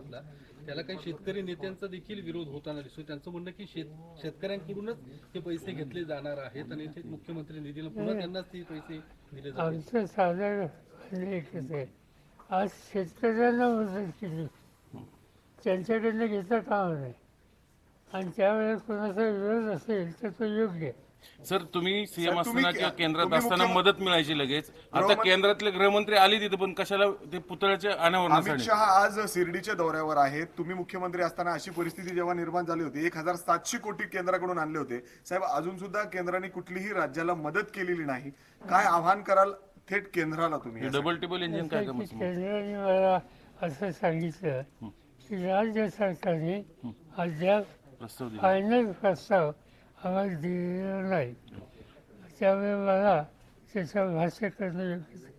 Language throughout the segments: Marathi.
आपला, त्याला काही शेतकरी नेत्यांचा देखील विरोध होताना दिसतो. त्यांचं म्हणणं की शेतकऱ्यांकडूनच हे पैसे घेतले जाणार आहेत आणि ते मुख्यमंत्री निधीला पुन्हा त्यांनाच ते पैसे दिले जातील. आमचं साधं एकच आहे, आज शेतकऱ्यांना मदत केली, त्यांच्याकडनं घेता कामा नाही. आणि त्यावेळेस कोणाचा विरोध असेल तर तो योग्य आहे. सर, तुम्ही सीएम सर, तुम्ही- असताना किंवा केंद्रात तुम्ही असताना मुख्य- मदत मिळायची लगेच. आता केंद्रातले गृहमंत्री आले तिथे, पण कशाला ते पुतळ्याच्या अमित अनावरणासाठी? शहा आज शिर्डीच्या दौऱ्यावर आहेत. तुम्ही मुख्यमंत्री असताना अशी परिस्थिती जेव्हा निर्माण झाली होती, 1700 कोटी केंद्राकडून आणले होते. साहेब, अजून सुद्धा केंद्राने कुठलीही राज्याला मदत केलेली नाही. काय आव्हान कराल थेट केंद्राला तुम्ही? डबल टेबल इंजिन काय की का? केंद्राने मला असं सांगितलं की राज्य सरकारने अद्याप प्रस्ताव दिला. फायनल प्रस्ताव आम्हाला दिलेला नाही. त्यामुळे मला त्याचं भाष्य करणं योग्य नाही.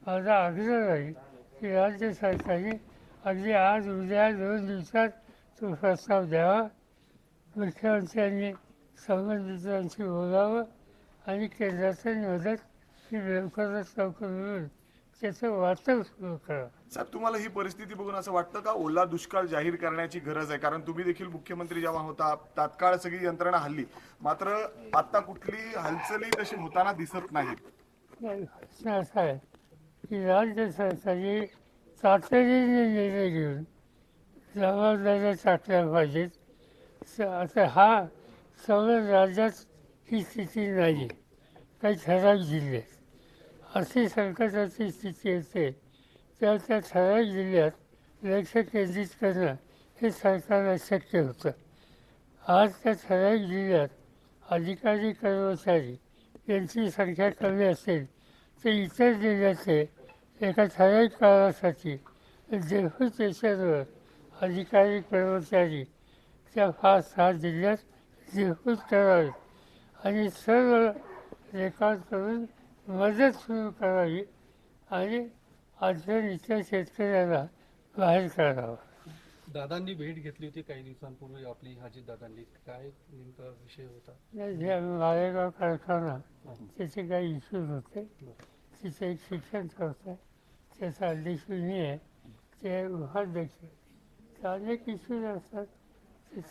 माझा आग्रह आहे की राज्य सरकारने अगदी आज उद्या 2 दिवसात तो प्रस्ताव द्यावा. मुख्यमंत्र्यांनी संबंधितांशी बोलावं आणि केंद्राचं मदत ही लवकरात लवकर मिळून त्याचं वाटप सुरू करावं. साहेब, तुम्हाला ही परिस्थिती बघून असं वाटतं का ओला दुष्काळ जाहीर करण्याची गरज आहे? कारण तुम्ही देखील मुख्यमंत्री जेव्हा होता, तात्काळ सगळी यंत्रणा हल्ली, मात्र आता कुठली हालचाली तशी होताना दिसत नाहीत. प्रश्न असा आहे की राज्य सरकारने तातडीने निर्णय घेऊन जबाबदाऱ्या टाकल्या पाहिजेत. आता हा सगळ्या राज्यात ही स्थिती नाही, काही ठराविक जिल्ह्यात अशी संकटाची स्थिती असते. त्या ठराविक जिल्ह्यात लक्ष केंद्रित करणं हे सरकारला शक्य होतं. आज त्या ठराविक जिल्ह्यात अधिकारी कर्मचारी यांची संख्या कमी असेल तर इतर जिल्ह्याचे एका ठराविक काळासाठी देहू स्टेशनवर अधिकारी कर्मचारी त्या 5-6 जिल्ह्यात देहूत करावेत आणि सर्व रेकॉर्ड करून मदत सुरू करावी आणि अडचणीच्या शेतकऱ्याला बाहेर काढावं. दादांनी भेट घेतली होती काही दिवसांपूर्वी आपली अजितदादांनी, काय नेमका विषय होता? जे मालेगाव कारखाना त्याचे काही इश्यूज होते. तिथे एक शिक्षण संस्था आहे, त्याचा अध्यक्ष मी आहे, ते उपाध्यक्ष. अनेक इश्यूज असतात,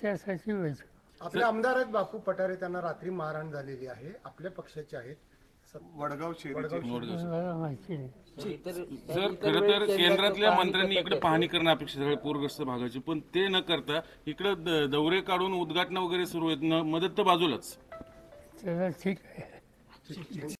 त्यासाठी बैठक. आपले आमदार आहेत बापू पठारे, त्यांना रात्री मारहाण झालेली आहे, आपल्या पक्षाचे आहेत. वडगाव शेरीचे मला माहिती नाही. सर, खरं तर केंद्रातल्या मंत्र्यांनी इकडे पाहणी करणं अपेक्षित आहे पूरग्रस्त भागाची, पण ते न करता इकडे दौरे काढून उद्घाटन वगैरे सुरू आहेत. मदत तर बाजूलाच. चला ठीक आहे.